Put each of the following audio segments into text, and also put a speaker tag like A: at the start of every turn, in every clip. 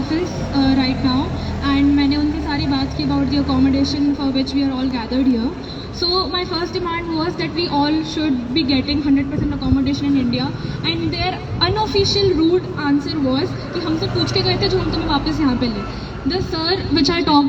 A: Office right now and मैंने उनसे सारी बात की about the accommodation for which we are all gathered here. So my first demand was that we all should be getting 100% accommodation in India, and their unofficial rude answer was कि हमसे पूछ के गए थे जो हम तुम्हें वापस यहाँ पे ले. The sir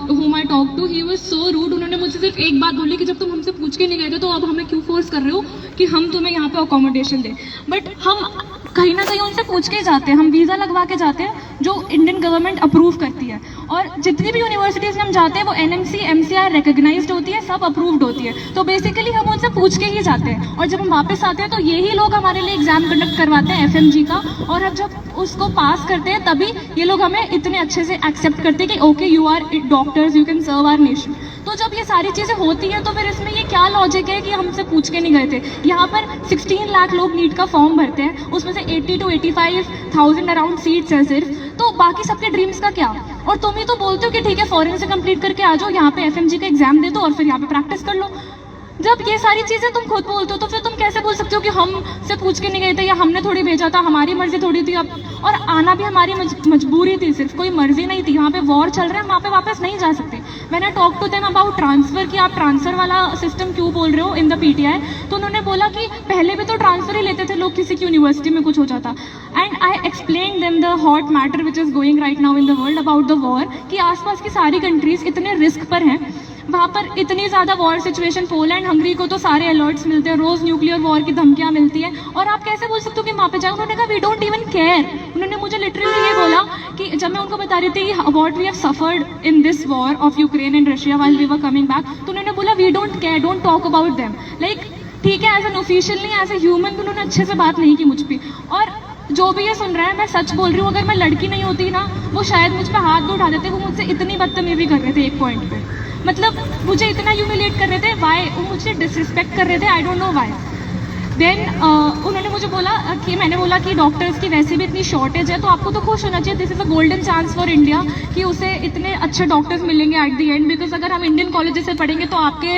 A: whom I talked to, he was so rude. उन्होंने मुझसे सिर्फ एक बात बोली कि जब तुम हमसे पूछ के नहीं गए थे तो अब हमें क्यों फोर्स कर रहे हो कि हम तुम्हें यहाँ पे अकोमोडेशन दें. बट हम कहीं ना कहीं उनसे पूछ के जाते हैं, हम वीज़ा लगवा के जाते हैं जो इंडियन गवर्नमेंट अप्रूव करती है, और जितनी भी यूनिवर्सिटीज़ में हम जाते हैं वो NMC MCI रिकग्नाइज्ड होती है, सब अप्रूव्ड होती है. तो बेसिकली हम उनसे पूछ के ही जाते हैं, और जब हम वापस आते हैं तो यही लोग हमारे लिए एग्जाम कंडक्ट करवाते हैं FMG का, और हम जब उसको पास करते हैं तभी ये लोग हमें इतने अच्छे से एक्सेप्ट करते हैं कि okay you are doctors, you can serve our nation. तो जब ये सारी चीज़ें होती हैं तो फिर इसमें ये क्या लॉजिक है कि हमसे पूछ के नहीं गए थे. यहाँ पर 16 लाख लोग नीट का फॉर्म भरते हैं, उसमें से 80 to 85,000 अराउंड सीट्स हैं सिर्फ. तो बाकी सबके ड्रीम्स का क्या? और तुम ही तो बोलते हो कि ठीक है फॉरेन से कंप्लीट करके आ जाओ, यहाँ पे FMG का एग्जाम दे दो और फिर यहाँ पे प्रैक्टिस कर लो. जब ये सारी चीज़ें तुम खुद बोलते हो तो फिर तुम कैसे बोल सकते हो कि हम से पूछ के नहीं गए थे या हमने थोड़ी भेजा था, हमारी मर्जी थोड़ी थी. अब और आना भी हमारी मजबूरी थी, सिर्फ कोई मर्जी नहीं थी. यहाँ पे वॉर चल रहा है, हम वहाँ पे वापस नहीं जा सकते. मैंने I talk to them about transfer कि आप ट्रांसफ़र वाला सिस्टम क्यों बोल रहे हो इन द PTI. तो उन्होंने बोला कि पहले भी तो ट्रांसफ़र ही लेते थे लोग, किसी की यूनिवर्सिटी में कुछ हो जाता. And I explain them the hot matter which is going right now in the world about the war, कि आसपास की सारी कंट्रीज़ इतने रिस्क पर हैं, वहाँ पर इतनी ज़्यादा वॉर सिचुएशन. पोलैंड हंगरी को तो सारे अलर्ट्स मिलते हैं, रोज़ न्यूक्लियर वॉर की धमकियाँ मिलती हैं, और आप कैसे बोल सकते हो कि वहाँ पे जाओ. उन्होंने कहा वी डोंट इवन केयर. उन्होंने मुझे लिटरली ये बोला कि जब मैं उनको बता रही थी what we have suffered in this war of Ukraine and Russia while we were coming back, तो उन्होंने बोला we don't care, don't talk about them. Like ठीक है, एज एन ऑफिशियल नहीं, एज ए ह्यूमन भी उन्होंने अच्छे से बात नहीं की मुझ पर. और जो भी ये सुन रहा है, मैं सच बोल रही हूँ, अगर मैं लड़की नहीं होती ना, वो शायद मुझ पर हाथ भी उठा देते. वो मुझसे इतनी बदतमीजी कर रहे थे एक पॉइंट पे, मतलब मुझे इतना ह्यूमिलेट कर रहे थे. वाई? वो मुझे डिसरिस्पेक्ट कर रहे थे, I don't know why. Then उन्होंने मुझे बोला कि मैंने बोला कि डॉक्टर्स की वैसे भी इतनी शॉर्टेज है, तो आपको तो खुश होना चाहिए. This is a golden chance for India कि उसे इतने अच्छे डॉक्टर्स मिलेंगे एट द एंड, बिकॉज अगर हम इंडियन कॉलेजेस से पढ़ेंगे तो आपके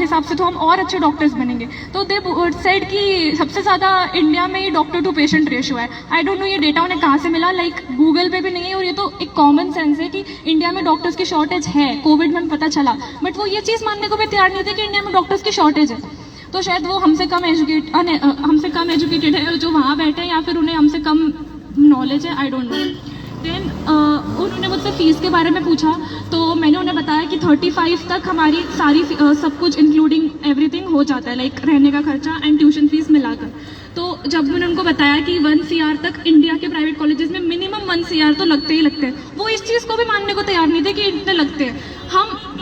A: हिसाब से तो हम और अच्छे डॉक्टर्स बनेंगे. तो दे सेड कि सबसे ज़्यादा इंडिया में ही डॉक्टर टू पेशेंट रेशो है. आई डोंट नो ये डेटा उन्हें कहाँ से मिला, लाइक गूगल पे भी नहीं है, और ये तो एक कॉमन सेंस है कि इंडिया में डॉक्टर्स की शॉर्टेज है. कोविड में पता चला, बट वो ये चीज़ मानने को भी तैयार नहीं थे कि इंडिया में डॉक्टर्स की शॉर्टेज है. तो शायद वो हमसे कम एजुकेटेड है जो वहाँ बैठे हैं, या फिर उन्हें हमसे कम नॉलेज है, आई डोंट नो. देन उन्होंने मुझसे फ़ीस के बारे में पूछा, तो मैंने उन्हें बताया कि 35 तक हमारी सारी सब कुछ इंक्लूडिंग एवरीथिंग हो जाता है, लाइक रहने का खर्चा एंड ट्यूशन फीस मिलाकर. तो जब मैंने उनको बताया कि 1 CR तक इंडिया के प्राइवेट कॉलेजेस में मिनिमम 1 CR तो लगते ही लगते हैं, वो इस चीज़ को भी मानने को तैयार नहीं थे कि इतने लगते हैं.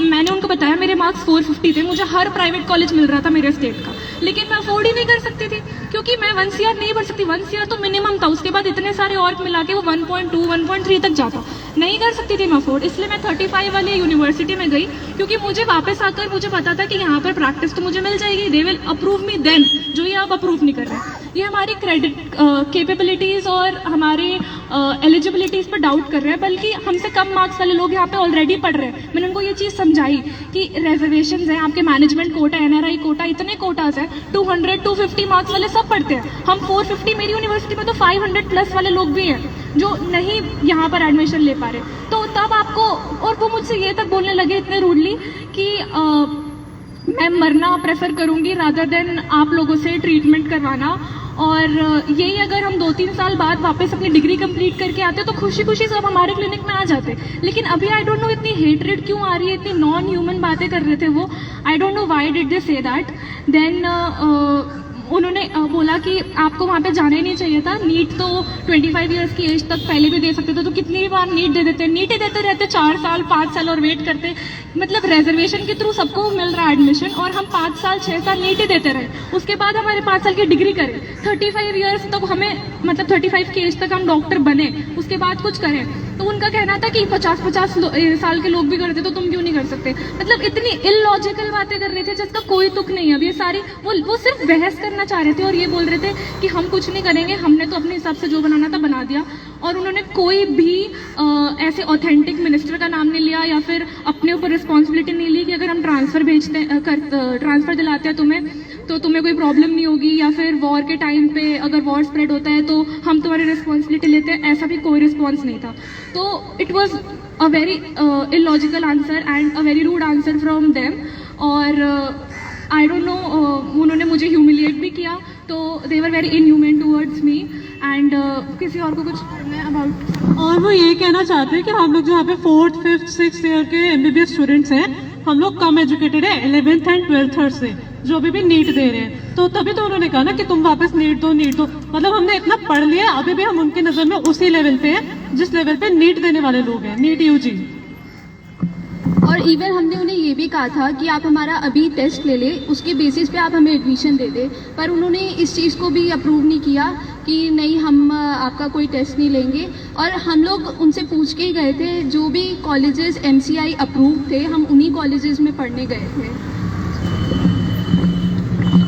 A: मैंने उनको बताया मेरे मार्क्स 450 थे, मुझे हर प्राइवेट कॉलेज मिल रहा था मेरे स्टेट का, लेकिन मैं अफोर्ड ही नहीं कर सकती थी क्योंकि मैं 1 CR नहीं भर सकती. 1 CR तो मिनिमम था, उसके बाद इतने सारे और मिला के वो 1.2 1.3 तक जाता, नहीं कर सकती थी मैं अफोर्ड. इसलिए मैं 35 वाली यूनिवर्सिटी में गई, क्योंकि मुझे वापस आकर मुझे पता था कि यहाँ पर प्रैक्टिस तो मुझे मिल जाएगी, they will approve me then, जो ये आप अप्रूव नहीं कर रहे हैं. ये हमारी क्रेडिट कैपेबिलिटीज़ और हमारे एलिजिबिलिटीज़ पर डाउट कर रहे हैं, बल्कि हमसे कम मार्क्स वाले लोग यहाँ पे ऑलरेडी पढ़ रहे हैं. मैंने उनको ये चीज़ समझाई कि रिजर्वेशंस हैं, आपके मैनेजमेंट कोटा, NRI कोटा, इतने कोटाज हैं, 200 250 मार्क्स वाले सब पढ़ते हैं. हम 450, मेरी यूनिवर्सिटी में तो 500+ वाले लोग भी हैं जो नहीं यहाँ पर एडमिशन ले पा रहे. तो तब आपको, और वो मुझसे ये तक बोलने लगे इतने रूडली कि मैं मरना प्रेफर करूँगी रादर देन आप लोगों से ट्रीटमेंट करवाना. और यही अगर हम 2-3 साल बाद वापस अपनी डिग्री कंप्लीट करके आते तो खुशी खुशी सब हमारे क्लिनिक में आ जाते. लेकिन अभी आई डोंट नो इतनी हेटरेड क्यों आ रही है, इतनी नॉन ह्यूमन बातें कर रहे थे वो. I don't know why did they say that. Then उन्होंने बोला कि आपको वहाँ पे जाना ही नहीं चाहिए था, नीट तो 25 ईयर्स की एज तक पहले भी दे सकते थे, तो कितनी बार नीट दे देते, नीट ही देते रहते 4 साल 5 साल और वेट करते. मतलब रिजर्वेशन के थ्रू सबको मिल रहा है एडमिशन, और हम 5 साल 6 साल नीट ही देते रहे, उसके बाद हमारे 5 साल की डिग्री करें, 35 ईयर्स तक हमें, मतलब 35 की एज तक हम डॉक्टर बने, उसके बाद कुछ करें. तो उनका कहना था कि 50-50 साल के लोग भी करते तो तुम क्यों नहीं कर सकते. मतलब इतनी इलॉजिकल बातें कर रहे थे जिसका कोई तुक नहीं है. अब ये सारी वो सिर्फ बहस करना चाह रहे थे और ये बोल रहे थे कि हम कुछ नहीं करेंगे, हमने तो अपने हिसाब से जो बनाना था बना दिया. और उन्होंने कोई भी ऐसे ऑथेंटिक मिनिस्टर का नाम नहीं लिया या फिर अपने ऊपर रिस्पॉन्सिबिलिटी नहीं ली कि अगर हम ट्रांसफ़र ट्रांसफ़र दिलाते हैं तुम्हें तो तुम्हें कोई प्रॉब्लम नहीं होगी, या फिर वॉर के टाइम पे अगर वॉर स्प्रेड होता है तो हम तुम्हारी रिस्पॉन्सिबिलिटी लेते हैं, ऐसा भी कोई रिस्पॉन्स नहीं था. तो it was a very illogical answer and a very rude answer from them. और आई डोंट नो, उन्होंने मुझे ह्यूमिलिएट भी किया, तो they were very inhuman towards me. And किसी और को कुछ करना है अबाउट.
B: और वो ये कहना चाहते हैं कि हम लोग जो यहाँ पे 4th, 5th, 6th ईयर के MBBS स्टूडेंट्स हैं, हम लोग कम एजुकेटेड है 11th एंड 12th से, जो अभी भी नीट दे रहे हैं. तो तभी तो उन्होंने कहा ना कि तुम वापस नीट दो. मतलब हमने इतना पढ़ लिया, अभी भी हम उनकी नजर में उसी लेवल पे हैं जिस लेवल पे नीट देने वाले लोग हैं, नीट UG.
C: और इवन हमने उन्हें ये भी कहा था कि आप हमारा अभी टेस्ट ले लें, उसके बेसिस पे आप हमें एडमिशन दे दें, पर उन्होंने इस चीज़ को भी अप्रूव नहीं किया कि नहीं हम आपका कोई टेस्ट नहीं लेंगे. और हम लोग उनसे पूछ के ही गए थे, जो भी कॉलेजेस MCI अप्रूव थे हम उन्हीं कॉलेजेस में पढ़ने गए थे.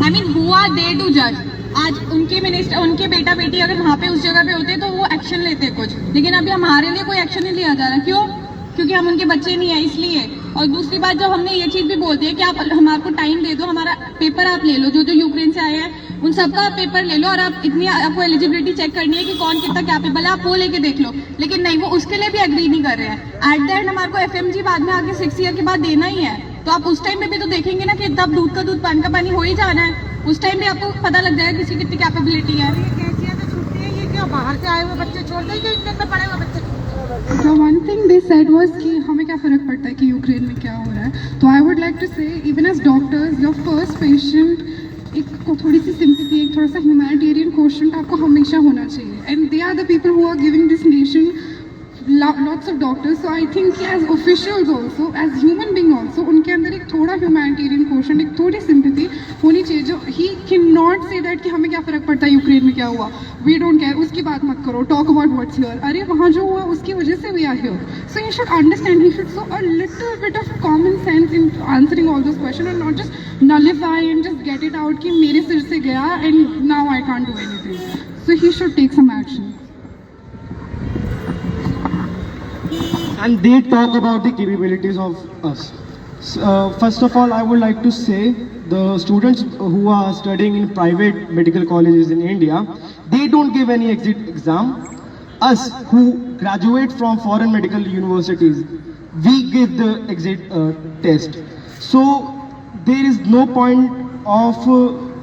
A: I mean, who are they to judge? आज उनके मिनिस्टर, उनके बेटा बेटी अगर वहाँ पे उस जगह पे होते तो वो एक्शन लेते कुछ, लेकिन अभी हमारे लिए कोई एक्शन नहीं लिया जा रहा. क्यों? क्योंकि हम उनके बच्चे नहीं है इसलिए. और दूसरी बात, जब हमने ये चीज़ भी बोलते हैं कि आप हमारे को टाइम दे दो, हमारा पेपर आप ले लो, जो जो यूक्रेन से आए हैं उन सबका पेपर ले लो, और आप इतनी आपको एलिजिबिलिटी चेक करनी है कि कौन कितना कैपेबल है, आप वो लेके देख लो. लेकिन नहीं, वो उसके लिए भी एग्री नहीं कर रहे हैं. एट द एंड हमारे को FMG बाद में आगे 6 ईयर के बाद देना ही है, तो आप उस टाइम पे भी तो देखेंगे ना कि तब दूध का दूध पानी का पानी हो ही जाना है. उस टाइम भी आपको पता लग जाएगा किसी कितनी कैपेबिलिटी है.
D: ये क्या बाहर से आए हुए बच्चे छोड़ देंगे, इनके अंदर पड़े हुए बच्चे.
E: The one thing they said was कि हमें क्या फ़र्क पड़ता है कि यूक्रेन में क्या हो रहा है. तो I would like to say, even as doctors, your first patient, एक को थोड़ी सी sympathy, एक थोड़ा सा humanitarian quotient आपको हमेशा होना चाहिए. And they are the people who are giving this nation lots of doctors. So I think as officials also, as human being also, उनके अंदर एक थोड़ा humanitarian quotient, एक थोड़ी sympathy होनी चाहिए. जो he cannot say that कि हमें क्या फ़र्क पड़ता है यूक्रेन में क्या हुआ, we don't care, उसकी बात मत करो, talk about what's here. अरे वहाँ जो हुआ उसकी वजह से we are here. So he should understand, he should show a little bit of common sense in answering all those questions and not just nullify and just get it out कि मेरे सिर से गया and now I can't do anything. So he should take some action.
F: And they talk about the capabilities of us. First of all, I would like to say the students who are studying in private medical colleges in India, they don't give any exit exam. Us who graduate from foreign medical universities, we give the exit test. So there is no point of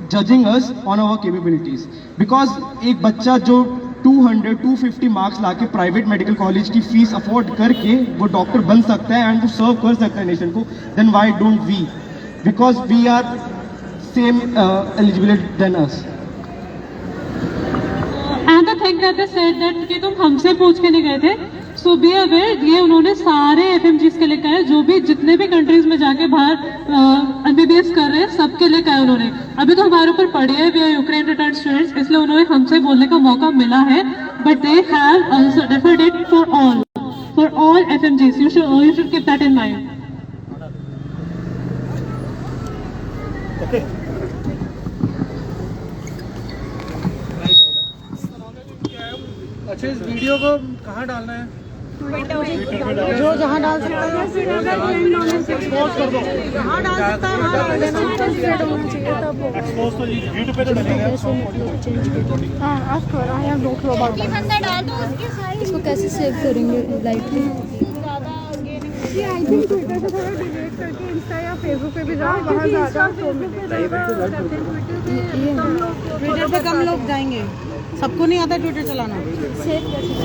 F: judging us on our capabilities, because एक बच्चा जो 200-250 marks लाके private medical college की fees afford करके वो doctor बन सकता है एंड वो सर्व कर सकता है नेशन को, then why don't we? Because we are same eligible than us.
B: And the thing that they said that कि तुम हमसे पूछ के नहीं गए थे, सो बी अवेयर, ये उन्होंने सारे FMGs के लिए कहा है, जो भी जितने भी कंट्रीज में जाके बाहर MBBS कर रहे हैं सबके लिए कहा है उन्होंने. अभी तो हमारे ऊपर पड़ी है, we are Ukraine return students, इसलिए उन्होंने हमसे बोलने का मौका मिला है, but they have also deferred it for all FMGs. You should keep that in mind.
G: अच्छा, इस वीडियो को कहाँ डालना है?
D: जो जहाँ डाल सकता है एक्सपोज कर दो, जहाँ डाल सकता है वहाँ डाल देना.
G: एक्सपोज तो यूट्यूब पे तो डलेगा.
D: हाँ, आप करो, I have no clue about that.
C: इसको कैसे सेव करेंगे लाइटली?
D: आई थिंक ट्विटर से थोड़ा डिलीट करके इंस्टा या फेसबुक पे भी जाओ, वहाँ ज़्यादा ट्विटर पे कम लोग जाएंगे, सबको नहीं आता ट्विटर चलाना.
C: सेव कैसे?